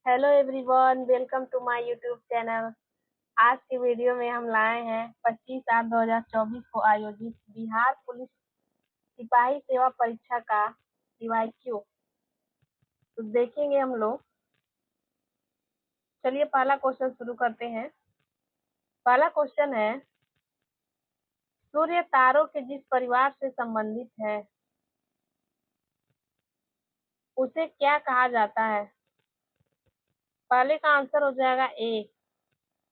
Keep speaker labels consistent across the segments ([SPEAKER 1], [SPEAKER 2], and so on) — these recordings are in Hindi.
[SPEAKER 1] Hello everyone, welcome to my YouTube channel. आज के वीडियो में हम लाए हैं 25/8/2024 को आयोजित बिहार पुलिस सिपाही सेवा परीक्षा का पीवाईक्यू। तो देखेंगे हम लोग। चलिए पहला क्वेश्चन शुरू करते हैं। पहला क्वेश्चन है, सूर्य तारों के जिस परिवार से संबंधित है उसे क्या कहा जाता है? पहले का आंसर हो जाएगा ए,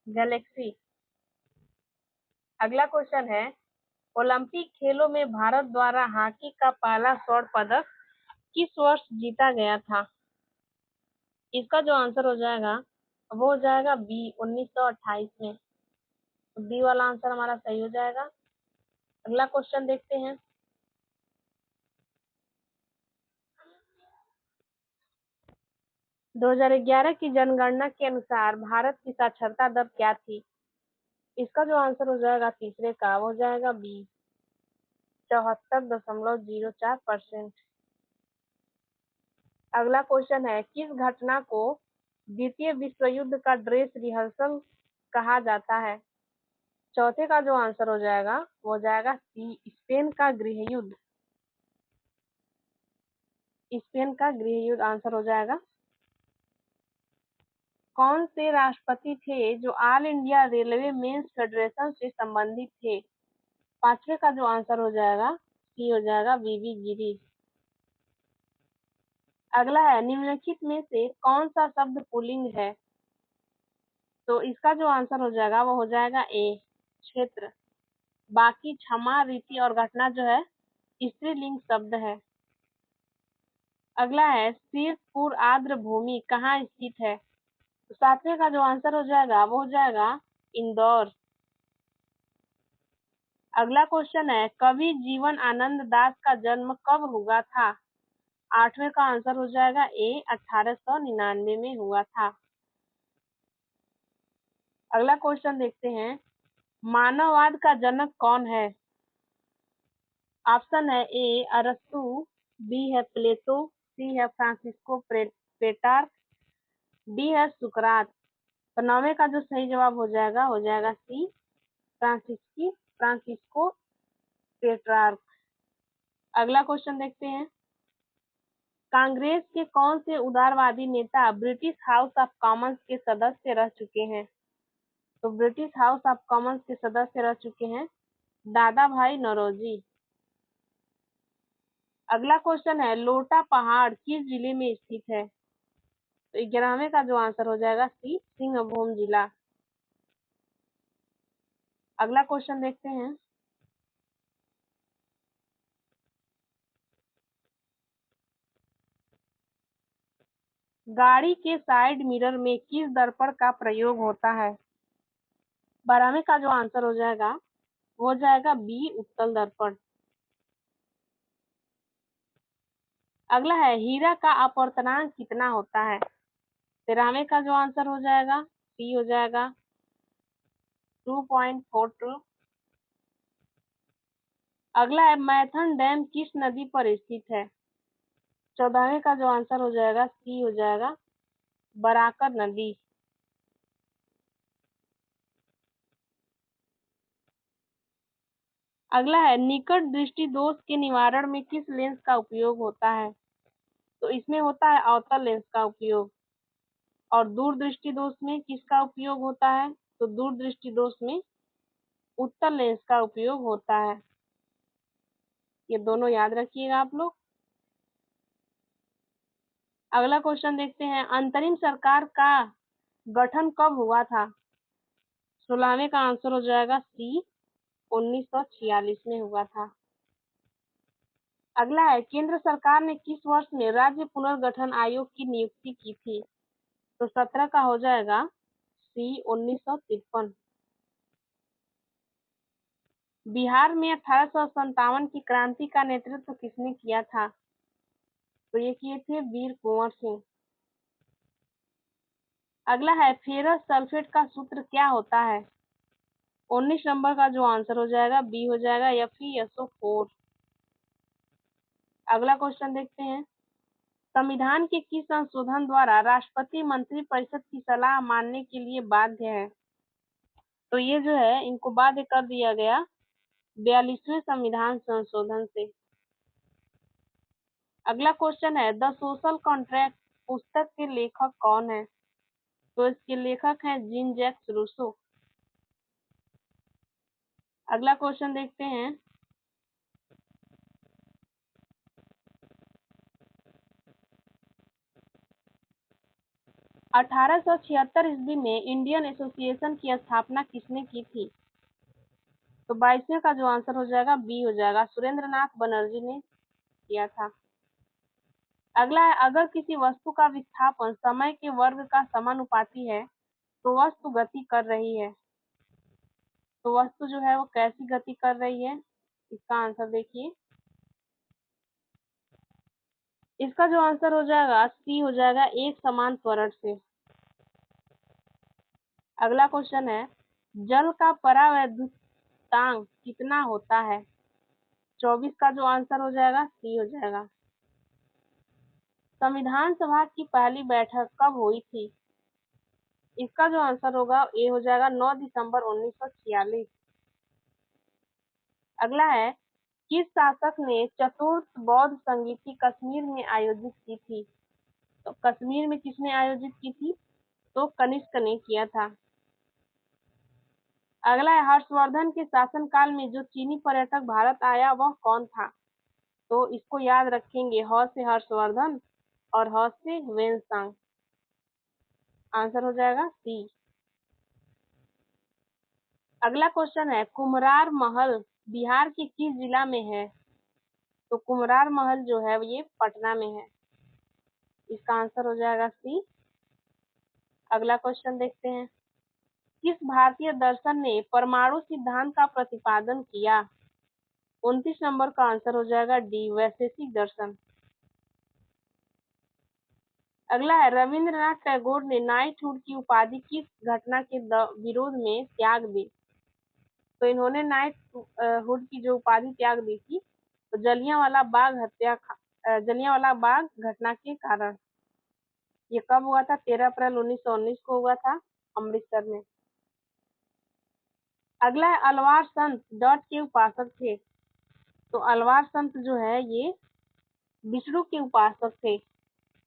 [SPEAKER 1] गैलेक्सी। अगला क्वेश्चन है, ओलंपिक खेलों में भारत द्वारा हॉकी का पहला स्वर्ण पदक किस वर्ष जीता गया था? इसका जो आंसर हो जाएगा वो हो जाएगा बी, 1928 में। तो बी वाला आंसर हमारा सही हो जाएगा। अगला क्वेश्चन देखते हैं। दो 2011 की जनगणना के अनुसार भारत की साक्षरता दर क्या थी? इसका जो आंसर हो जाएगा तीसरे का, वो हो जाएगा बी, 74.04%। अगला क्वेश्चन है, किस घटना को द्वितीय विश्व युद्ध का ड्रेस रिहर्सल कहा जाता है? चौथे का जो आंसर हो जाएगा वो हो जाएगा सी, स्पेन का गृह युद्ध। स्पेन का गृह युद्ध आंसर हो जाएगा। कौन से राष्ट्रपति थे जो all India railway men's federation से संबंधित थे? पांचवे का जो आंसर हो जाएगा सी हो जाएगा, वीवी गिरी। अगला है, निम्नलिखित में से कौन सा शब्द पुल्लिंग है? तो इसका जो आंसर हो जाएगा वो हो जाएगा ए, क्षेत्र। बाकी क्षमा, रीति और घटना जो है स्त्रीलिंग शब्द है। अगला है, सिरपुर आर्द्र भूमि कहाँ स्थित है? तो सातवें का जो आंसर हो जाएगा वो हो जाएगा इंदौर। अगला क्वेश्चन है, कवि जीवन आनंद दास का जन्म कब हुआ था? आठवें का आंसर हो जाएगा ए, 1899 में हुआ था। अगला क्वेश्चन देखते हैं, मानववाद का जनक कौन है? ऑप्शन है ए, अरस्तु, बी है प्लेटो, सी है फ्रांसिस्को पेटार्क, डी है सुकरात। तो नौवे का जो सही जवाब हो जाएगा सी, फ्रांसिस्को पेट्रार्क। अगला क्वेश्चन देखते हैं, कांग्रेस के कौन से उदारवादी नेता ब्रिटिश हाउस ऑफ कॉमन्स के सदस्य रह चुके हैं? तो ब्रिटिश हाउस ऑफ कॉमन्स के सदस्य रह चुके हैं दादा भाई नौरोजी। अगला क्वेश्चन है, लोटा पहाड़ किस जिले में स्थित है? तो 11वें का जो आंसर हो जाएगा सी, सिंहभूम जिला। अगला क्वेश्चन देखते हैं, गाड़ी के साइड मिरर में किस दर्पण का प्रयोग होता है? 12वें का जो आंसर हो जाएगा वो हो जाएगा बी, उत्तल दर्पण। अगला है, हीरा का अपवर्तनांक कितना होता है? 13वें का जो आंसर हो जाएगा सी हो जाएगा 2.42। अगला है, मैथन डैम किस नदी पर स्थित है? 14वें का जो आंसर हो जाएगा सी हो जाएगा, बराकर नदी। अगला है, निकट दृष्टि दोष के निवारण में किस लेंस का उपयोग होता है? तो इसमें होता है अवतल लेंस का उपयोग। और दूर दृष्टि दोष में किसका उपयोग होता है? तो दूर दृष्टि दोष में उत्तल लेंस का उपयोग होता है। ये दोनों याद रखिएगा आप लोग। अगला क्वेश्चन देखते हैं, अंतरिम सरकार का गठन कब हुआ था? 16वें का आंसर हो जाएगा सी, 1946 में हुआ था। अगला है, केंद्र सरकार ने किस वर्ष में राज्य पुनर्गठन आयोग की नियुक्ति की थी? तो 17 का हो जाएगा सी, 1953। बिहार में 1857 की क्रांति का नेतृत्व किसने किया था? तो ये किए थे वीर कुंवर सिंह। अगला है, फेरस सल्फेट का सूत्र क्या होता है? 19 नंबर का जो आंसर हो जाएगा बी हो जाएगा, FeSO4। अगला क्वेश्चन देखते हैं, संविधान के किस संशोधन द्वारा राष्ट्रपति मंत्रिपरिषद की सलाह मानने के लिए बाध्य है? तो ये जो है इनको बाध्य कर दिया गया 42वें संविधान संशोधन से। अगला क्वेश्चन है द सोशल कॉन्ट्रैक्ट पुस्तक के लेखक कौन है? तो इसके लेखक हैं जीन जैक्स रूसो। अगला क्वेश्चन देखते हैं 1876 ईस्वी में इंडियन एसोसिएशन की स्थापना किसने की थी? तो 22वें का जो आंसर हो जाएगा बी हो जाएगा, सुरेंद्रनाथ बनर्जी ने किया था। अगला है अगर किसी वस्तु का विस्थापन समय के वर्ग का समानुपाती है तो वस्तु गति कर रही है। तो वस्तु जो है वो कैसी गति कर रही है, इसका आंसर देखिए। इसका जो आंसर हो जाएगा सी हो जाएगा, एक समान त्वरण से। अगला क्वेश्चन है जल का परावैद्युतांक कितना होता है? 24 का जो आंसर हो जाएगा सी हो जाएगा। संविधान सभा की पहली बैठक कब हुई थी? इसका जो आंसर होगा ए हो जाएगा 9 दिसंबर 1946। अगला है किस शासक ने चतुर्थ बौद्ध संगीति कश्मीर में आयोजित की थी? तो कश्मीर में किसने आयोजित की थी? तो कनिष्क ने किया था। अगला है हर्षवर्धन के शासनकाल में जो चीनी पर्यटक भारत आया वह कौन था? तो इसको याद रखेंगे, ह से हर्षवर्धन और ह से वेनसांग। आंसर हो जाएगा सी। अगला क्वेश्चन है कुम्हरार महल बिहार के किस जिला में है? तो कुम्हरार महल जो है ये पटना में है। इसका आंसर हो जाएगा सी। अगला क्वेश्चन देखते हैं किस भारतीय दर्शन ने परमाणु सिद्धांत का प्रतिपादन किया? 29 नंबर का आंसर हो जाएगा डी, वैशेषिक दर्शन। अगला है रविंद्रनाथ टैगोर ने नाइटहुड की उपाधि किस घटना के विरोध में त्याग दी? तो इन्होंने नाइटहुड की जो उपाधि त्याग दी थी तो जलियांवाला बाग घटना के कारण। ये कब हुआ था? 13 अप्रैल 1919 को हुआ था अमृतसर में। अगला है अलवार संत डॉट के उपासक थे। तो अलवार संत जो है ये विष्णु के उपासक थे।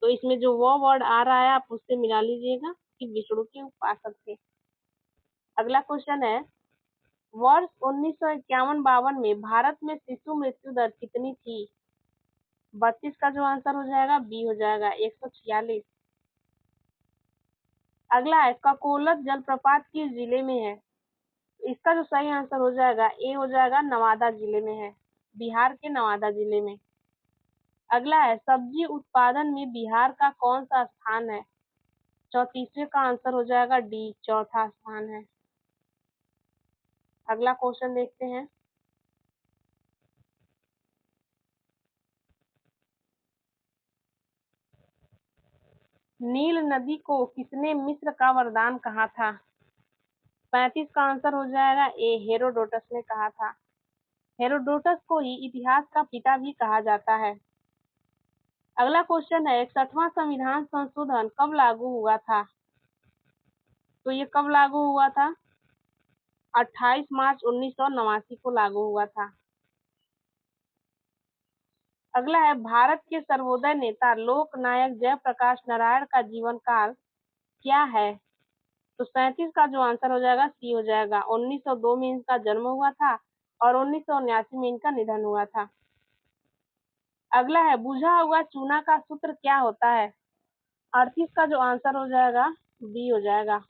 [SPEAKER 1] तो इसमें जो वो वर्ड आ रहा है आप उससे मिला लीजिएगा कि विष्णु के उपासक थे। अगला क्वेश्चन है वर्ष 1951-52 में भारत में शिशु मृत्यु दर कितनी थी? 32 का जो आंसर हो जाएगा बी हो जाएगा, 146। अगला है ककोलत जलप्रपात किस जिले में है? इसका जो सही आंसर हो जाएगा ए हो जाएगा, नवादा जिले में है, बिहार के नवादा जिले में। अगला है सब्जी उत्पादन में बिहार का कौन सा स्थान है? 34वें का आंसर हो जाएगा डी, चौथा स्थान है। अगला क्वेश्चन देखते हैं नील नदी को किसने मिस्र का वरदान कहा था? 35 का आंसर हो जाएगा ए, हेरोडोटस ने कहा था। हेरोडोटस को ही इतिहास का पिता भी कहा जाता है। अगला क्वेश्चन है 61वां संविधान संशोधन कब लागू हुआ था? तो ये कब लागू हुआ था? 28 मार्च 1989 को लागू हुआ था। अगला है भारत के सर्वोदय नेता लोक नायक जयप्रकाश नारायण का जीवन काल क्या है? तो 37 का जो आंसर हो जाएगा सी हो जाएगा, 1902 में इनका जन्म हुआ था और 1979 में इनका निधन हुआ था। अगला है बुझा हुआ चूना का सूत्र क्या होता है? 38 का जो आंसर हो जाएगा बी हो जाएगा।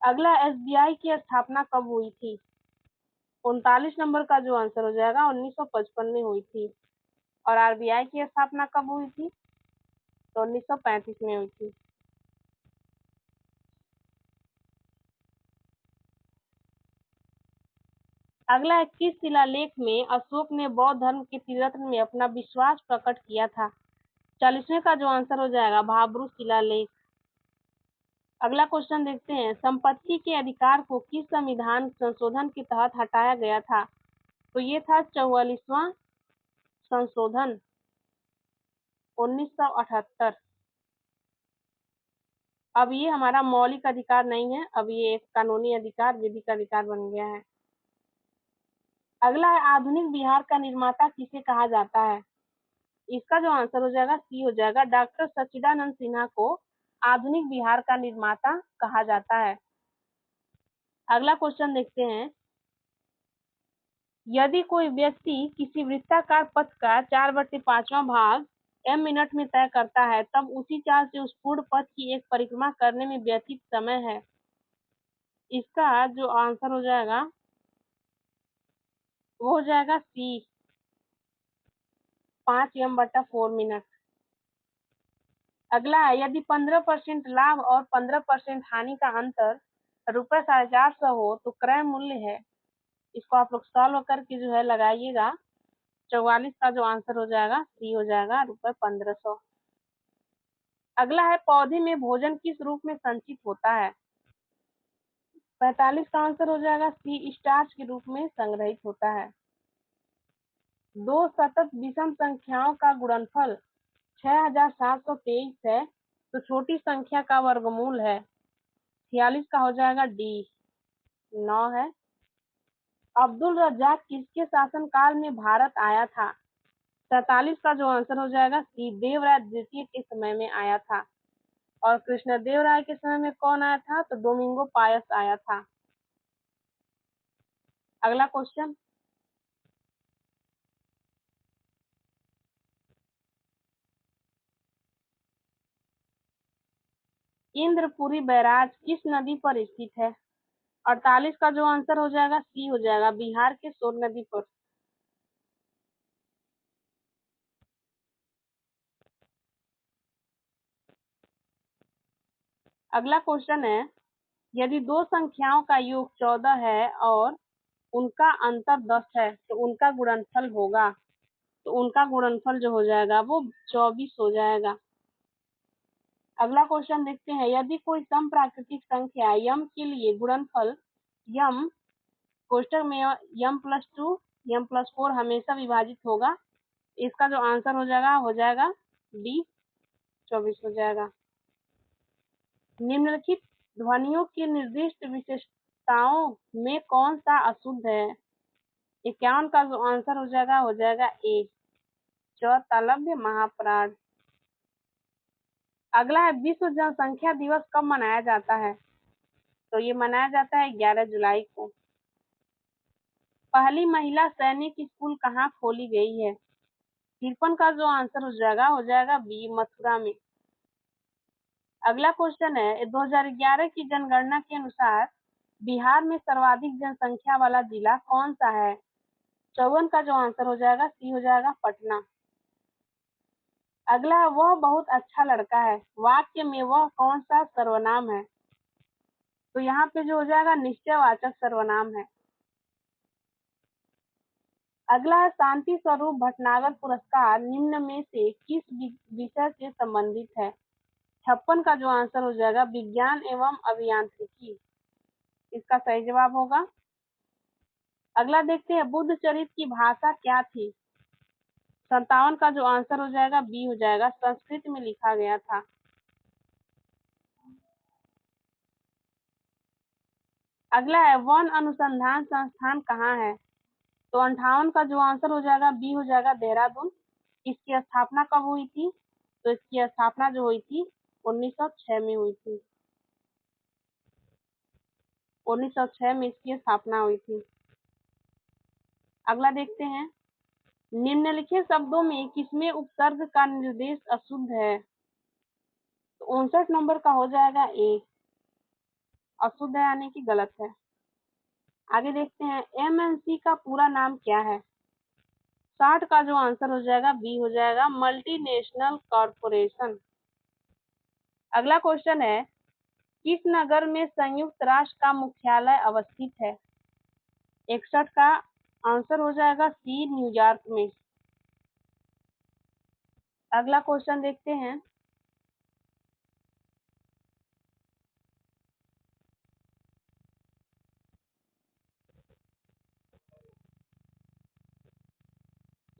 [SPEAKER 1] अगला एसबीआई की स्थापना कब हुई थी? 39 नंबर का जो आंसर हो जाएगा 1955 में हुई थी। और आरबीआई की स्थापना कब हुई थी? तो 1935 में हुई थी। अगला है किस शिलालेख में अशोक ने बौद्ध धर्म के तीर्थन में अपना विश्वास प्रकट किया था? 40वें का जो आंसर हो जाएगा भाब्रू शिलालेख। अगला क्वेश्चन देखते हैं संपत्ति के अधिकार को किस संविधान संशोधन के तहत हटाया गया था? तो ये था 44वां संशोधन। 1978। अब ये हमारा मौलिक अधिकार नहीं है, अब ये एक कानूनी अधिकार, विधिक अधिकार बन गया है। अगला है आधुनिक बिहार का निर्माता किसे कहा जाता है? इसका जो आंसर हो जाएगा सी हो जाएगा। डॉक्टर सच्चिदानंद सिन्हा को आधुनिक बिहार का निर्माता कहा जाता है। अगला क्वेश्चन देखते हैं। यदि कोई व्यक्ति किसी वृत्ताकार पथ का 4/5वां भाग m मिनट में तय करता है, तब उसी चाल से उस पूर्ण पथ की एक परिक्रमा करने में व्यतीत समय है। इसका जो आंसर हो जाएगा वो हो जाएगा सी, 5m/4 मिनट। अगला है यदि 15% लाभ और 15% हानि का अंतर ₹450 हो तो क्रय मूल्य है। इसको आप लोग सॉल्व करके जो है लगाइएगा। 44 का जो आंसर हो जाएगा सी हो जाएगा, ₹1500। अगला है पौधे में भोजन किस रूप में संचित होता है? 45 का आंसर हो जाएगा सी, स्टार्च के रूप में संग्रहित होता है। दो सतत विषम संख्याओं का गुणनफल 6723 है, तो छोटी संख्या का वर्गमूल है। 46 का हो जाएगा डी, 9 है। अब्दुल रज्जाक किसके शासनकाल में भारत आया था? 47 का जो आंसर हो जाएगा सी, देवराय द्वितीय के समय में आया था। और कृष्णदेव राय के समय में कौन आया था? तो डोमिंगो पायस आया था। अगला क्वेश्चन, इंद्रपुरी बैराज किस नदी पर स्थित है? 48 का जो आंसर हो जाएगा सी हो जाएगा, बिहार के सोन नदी पर। अगला क्वेश्चन है, यदि दो संख्याओं का योग 14 है और उनका अंतर 10 है तो उनका गुणनफल होगा। तो उनका गुणनफल जो हो जाएगा वो 24 हो जाएगा। अगला क्वेश्चन देखते हैं, यदि कोई समप्राकृतिक संख्या यम के लिए गुणनफल यम कोष्टक में m+2 m+4 हमेशा विभाजित होगा, इसका जो आंसर हो जाएगा डी, 24 हो जाएगा। निम्नलिखित ध्वनियों की निर्दिष्ट विशेषताओं में कौन सा अशुद्ध है? 51 का जो आंसर हो जाएगा ए, च तालव्य महाप्राण। अगला है विश्व जनसंख्या दिवस कब मनाया जाता है? तो ये मनाया जाता है 11 जुलाई को। पहली महिला सैनिक स्कूल कहाँ खोली गई है? 53 का जो आंसर हो जाएगा बी, मथुरा में। अगला क्वेश्चन है, 2011 की जनगणना के अनुसार बिहार में सर्वाधिक जनसंख्या वाला जिला कौन सा है? 54 का जो आंसर हो जाएगा सी हो जाएगा, पटना। अगला है वह बहुत अच्छा लड़का है, वाक्य में वह कौन सा सर्वनाम है? तो यहाँ पे जो हो जाएगा निश्चयवाचक सर्वनाम है। अगला है शांति स्वरूप भटनागर पुरस्कार निम्न में से किस विषय से संबंधित है? 56 का जो आंसर हो जाएगा विज्ञान एवं अभियांत्रिकी, इसका सही जवाब होगा। अगला देखते हैं, बुद्ध चरित्र की भाषा क्या थी? 57 का जो आंसर हो जाएगा बी हो जाएगा, संस्कृत में लिखा गया था। अगला है वन अनुसंधान संस्थान कहाँ है? तो 58 का जो आंसर हो जाएगा बी हो जाएगा, देहरादून। इसकी स्थापना कब हुई थी? तो इसकी स्थापना जो हुई थी 1906 में हुई थी। 1906 में इसकी स्थापना हुई थी। अगला देखते हैं, निम्नलिखित शब्दों में किसमें उपसर्ग का निर्देश अशुद्ध है? तो 59 नंबर का हो जाएगा ए, अशुद्ध है यानी कि गलत है। आगे देखते हैं, एमएनसी का पूरा नाम क्या है? 60 का जो आंसर हो जाएगा बी हो जाएगा, मल्टीनेशनल कॉरपोरेशन। अगला क्वेश्चन है, किस नगर में संयुक्त राष्ट्र का मुख्यालय अवस्थित है? 61 का आंसर हो जाएगा सी, न्यूयॉर्क में। अगला क्वेश्चन देखते हैं,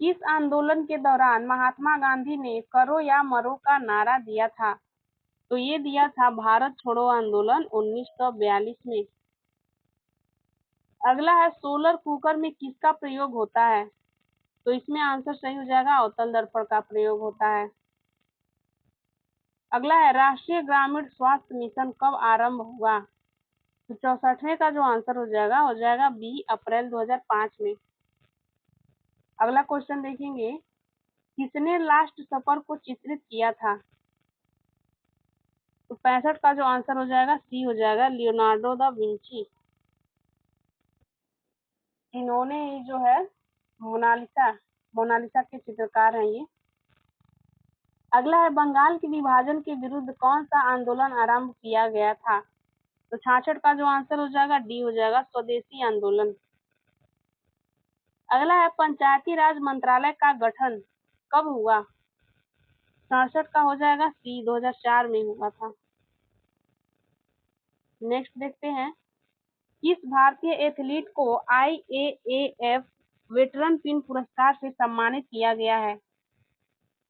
[SPEAKER 1] किस आंदोलन के दौरान महात्मा गांधी ने करो या मरो का नारा दिया था? तो ये दिया था भारत छोड़ो आंदोलन 1942 में। अगला है सोलर कुकर में किसका प्रयोग होता है? तो इसमें आंसर सही हो जाएगा अवतल दर्पण का प्रयोग होता है। अगला है राष्ट्रीय ग्रामीण स्वास्थ्य मिशन कब आरंभ हुआ? तो 64वें का जो आंसर हो जाएगा बी अप्रैल 2005 में। अगला क्वेश्चन देखेंगे, किसने लास्ट सफर को चित्रित किया था? तो 65 का जो आंसर हो जाएगा सी हो जाएगा लियोनार्डो दा विंची। इन्होंने जो है मोनालिसा के चित्रकार हैं ये। अगला है बंगाल के विभाजन के विरुद्ध कौन सा आंदोलन आरंभ किया गया था? तो 66 का जो आंसर हो जाएगा डी हो जाएगा स्वदेशी आंदोलन। अगला है पंचायती राज मंत्रालय का गठन कब हुआ? 67 का हो जाएगा सी 2004 में हुआ था। नेक्स्ट देखते हैं, किस भारतीय एथलीट को IAAF वेटरन पिन पुरस्कार से सम्मानित किया गया है?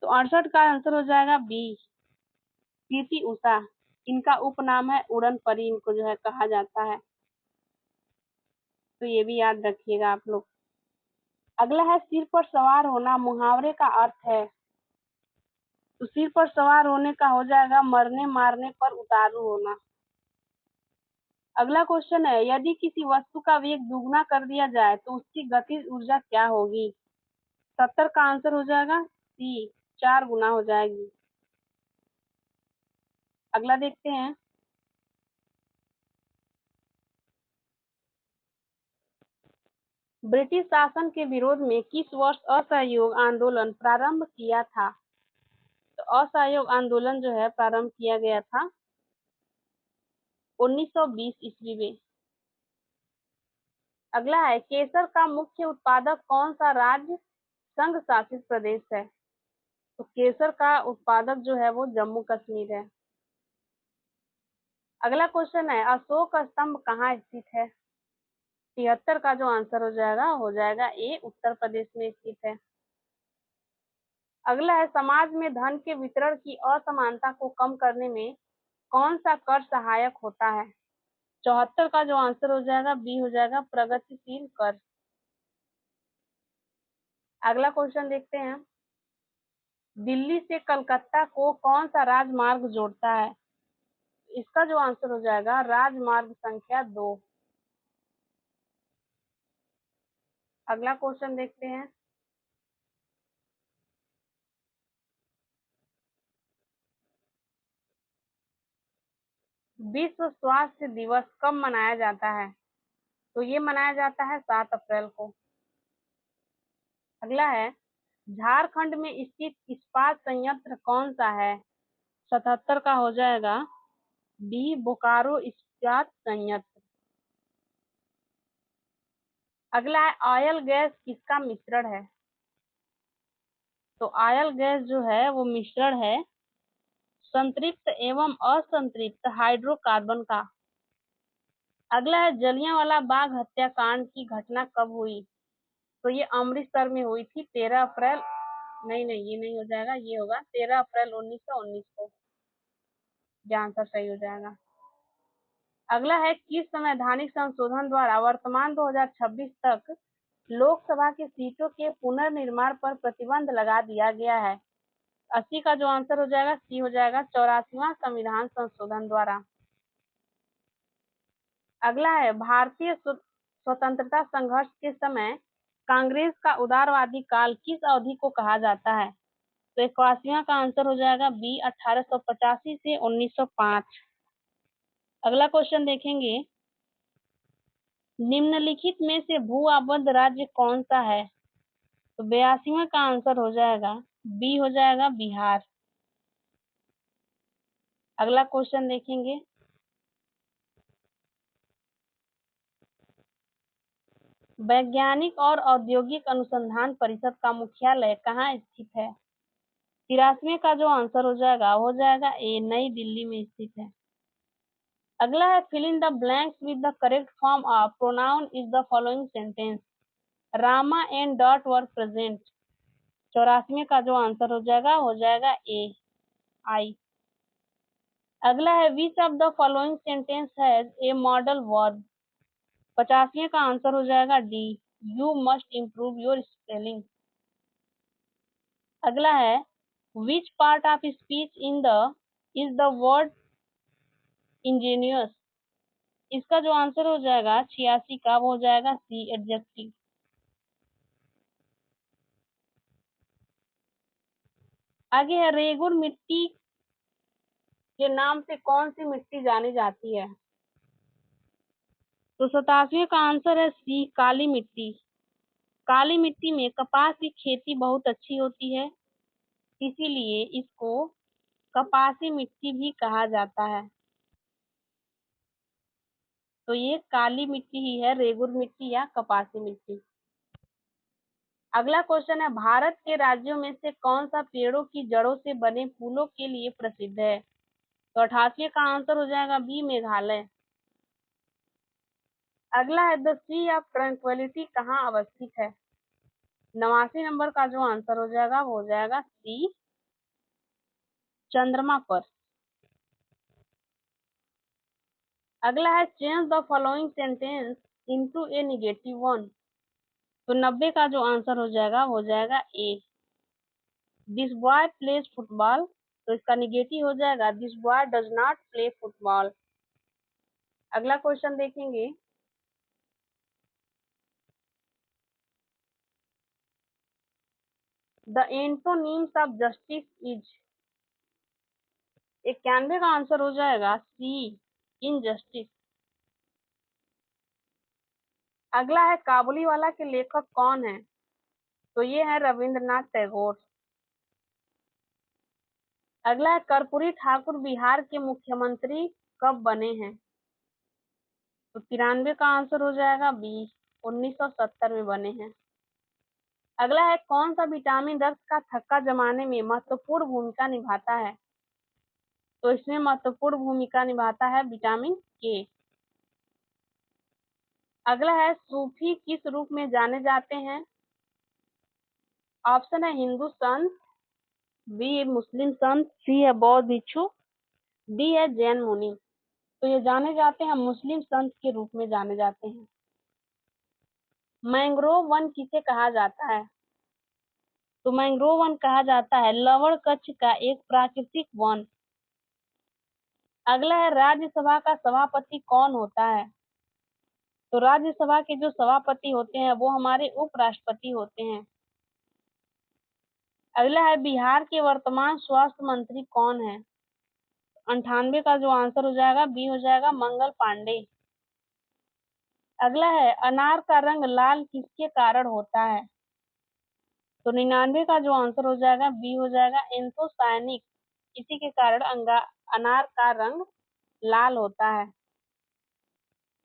[SPEAKER 1] तो 68 का आंसर हो जाएगा बी पीटी उषा। इनका उपनाम है उड़न परी, इनको जो है कहा जाता है, तो ये भी याद रखिएगा आप लोग। अगला है सिर पर सवार होना मुहावरे का अर्थ है? तो सिर पर सवार होने का हो जाएगा मरने मारने पर उतारू होना। अगला क्वेश्चन है, यदि किसी वस्तु का वेग दुगना कर दिया जाए तो उसकी गतिज ऊर्जा क्या होगी? 70 का आंसर हो जाएगा सी 4 गुना हो जाएगी। अगला देखते हैं, ब्रिटिश शासन के विरोध में किस वर्ष असहयोग आंदोलन प्रारंभ किया था? तो असहयोग आंदोलन जो है प्रारंभ किया गया था 1920 ईस्वी में। अगला है, केसर का मुख्य उत्पादक कौन सा राज्य संघ शासित प्रदेश है? तो केसर का उत्पादक जो है वो जम्मू कश्मीर है। अगला क्वेश्चन है, अशोक स्तंभ कहाँ स्थित है? 73 का जो आंसर हो जाएगा ए उत्तर प्रदेश में स्थित है। अगला है, समाज में धन के वितरण की असमानता को कम करने में कौन सा कर सहायक होता है? 74 का जो आंसर हो जाएगा बी हो जाएगा प्रगतिशील कर। अगला क्वेश्चन देखते हैं, दिल्ली से कलकत्ता को कौन सा राजमार्ग जोड़ता है? इसका जो आंसर हो जाएगा राजमार्ग संख्या 2। अगला क्वेश्चन देखते हैं, विश्व स्वास्थ्य दिवस कब मनाया जाता है? तो ये मनाया जाता है 7 अप्रैल को। अगला है, झारखंड में स्थित इस्पात संयंत्र कौन सा है? 77 का हो जाएगा बी बोकारो इस्पात संयंत्र। अगला है, ऑयल गैस किसका मिश्रण है? तो ऑयल गैस जो है वो मिश्रण है संतृप्त एवं असंतृप्त हाइड्रोकार्बन का। अगला है, जलियांवाला बाग हत्याकांड की घटना कब हुई? तो ये अमृतसर में हुई थी 13 अप्रैल, नहीं नहीं ये नहीं हो जाएगा, ये होगा 13 अप्रैल 1919 को। ये आंसर सही हो जाएगा। अगला है, किस संवैधानिक संशोधन द्वारा वर्तमान 2026 तक लोकसभा की सीटों के पुनर्निर्माण पर प्रतिबंध लगा दिया गया है? 80 का जो आंसर हो जाएगा सी हो जाएगा 84वां संविधान संशोधन द्वारा। अगला है, भारतीय स्वतंत्रता संघर्ष के समय कांग्रेस का उदारवादी काल किस अवधि को कहा जाता है? तो 81वां का आंसर हो जाएगा बी 1885 से 1905। अगला क्वेश्चन देखेंगे, निम्नलिखित में से भू आबद्ध राज्य कौन सा है? तो 82वां का आंसर हो जाएगा बी हो जाएगा बिहार। अगला क्वेश्चन देखेंगे, वैज्ञानिक और औद्योगिक अनुसंधान परिषद का मुख्यालय कहाँ स्थित है? 83वें का जो आंसर हो जाएगा ए नई दिल्ली में स्थित है। अगला है, fill in the blanks with the correct form of pronoun is the following sentence. Rama and Dot were present. 84वें का जो आंसर हो जाएगा ए, आई। अगला है which of the following sentence has a modal verb. 50वें का आंसर हो जाएगा D, you must improve your spelling. अगला है which part of speech is the word ingenious. इसका जो आंसर हो जाएगा 86 का, वो हो जाएगा सी, एडजेक्टिव। आगे है रेगुर मिट्टी के नाम से कौन सी मिट्टी जानी जाती है। तो 87वें का आंसर है सी, काली मिट्टी। काली मिट्टी में कपास की खेती बहुत अच्छी होती है, इसीलिए इसको कपासी मिट्टी भी कहा जाता है। तो ये काली मिट्टी ही है, रेगुर मिट्टी या कपासी मिट्टी। अगला क्वेश्चन है भारत के राज्यों में से कौन सा पेड़ों की जड़ों से बने फूलों के लिए प्रसिद्ध है। तो 88वें का आंसर हो जाएगा बी, मेघालय। अगला है द सी ऑफ ट्रैंक्विलिटी कहाँ अवस्थित है। 89 नंबर का जो आंसर हो जाएगा वो हो जाएगा सी, चंद्रमा पर। अगला है change the following sentence into A negative one. तो 90 का जो आंसर हो जाएगा वो हो जाएगा ए, दिस बॉय प्लेज फुटबॉल। तो इसका निगेटिव हो जाएगा this boy does not play football. अगला क्वेश्चन देखेंगे, the antonyms of justice is. 91 का आंसर हो जाएगा सी, इनजस्टिस। अगला है काबुलीवाला के लेखक कौन है। तो ये है रविंद्रनाथ टैगोर। अगला है कर्पूरी ठाकुर बिहार के मुख्यमंत्री कब बने हैं। तो 93 का आंसर हो जाएगा बी, 1970 में बने हैं। अगला है कौन सा विटामिन रक्त का थक्का जमाने में महत्वपूर्ण भूमिका निभाता है। तो इसमें महत्वपूर्ण भूमिका निभाता है विटामिन के। अगला है सूफी किस रूप में जाने जाते हैं। ऑप्शन है हिंदू संत, बी मुस्लिम संत, सी है बौद्ध भिक्षु, डी है जैन मुनि। तो ये जाने जाते हैं मुस्लिम संत के रूप में जाने जाते हैं। मैंग्रोव वन किसे कहा जाता है। तो मैंग्रोव वन कहा जाता है लवण कच्छ का एक प्राकृतिक वन। अगला है राज्यसभा का सभापति कौन होता है। तो राज्यसभा के जो सभापति होते हैं वो हमारे उपराष्ट्रपति होते हैं। अगला है बिहार के वर्तमान स्वास्थ्य मंत्री कौन है। 98 का जो आंसर हो जाएगा बी हो जाएगा मंगल पांडे। अगला है अनार का रंग लाल किसके कारण होता है। तो 99 का जो आंसर हो जाएगा बी हो जाएगा एंथोसायनिक, इसी के कारण अनार का रंग लाल होता है।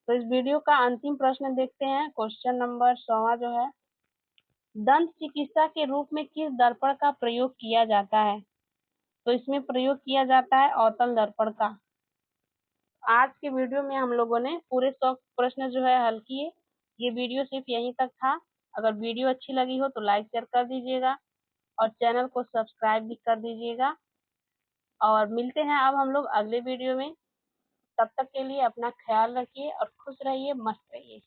[SPEAKER 1] तो इस वीडियो का अंतिम प्रश्न देखते हैं, क्वेश्चन नंबर 16 जो है, दंत चिकित्सा के रूप में किस दर्पण का प्रयोग किया जाता है। तो इसमें प्रयोग किया जाता है अवतल दर्पण का। आज के वीडियो में हम लोगों ने पूरे 100 प्रश्न जो है हल किए। ये वीडियो सिर्फ यहीं तक था। अगर वीडियो अच्छी लगी हो तो लाइक शेयर कर दीजिएगा और चैनल को सब्सक्राइब भी कर दीजिएगा। और मिलते हैं अब हम लोग अगले वीडियो में। तब तक के लिए अपना ख्याल रखिए और खुश रहिए, मस्त रहिए।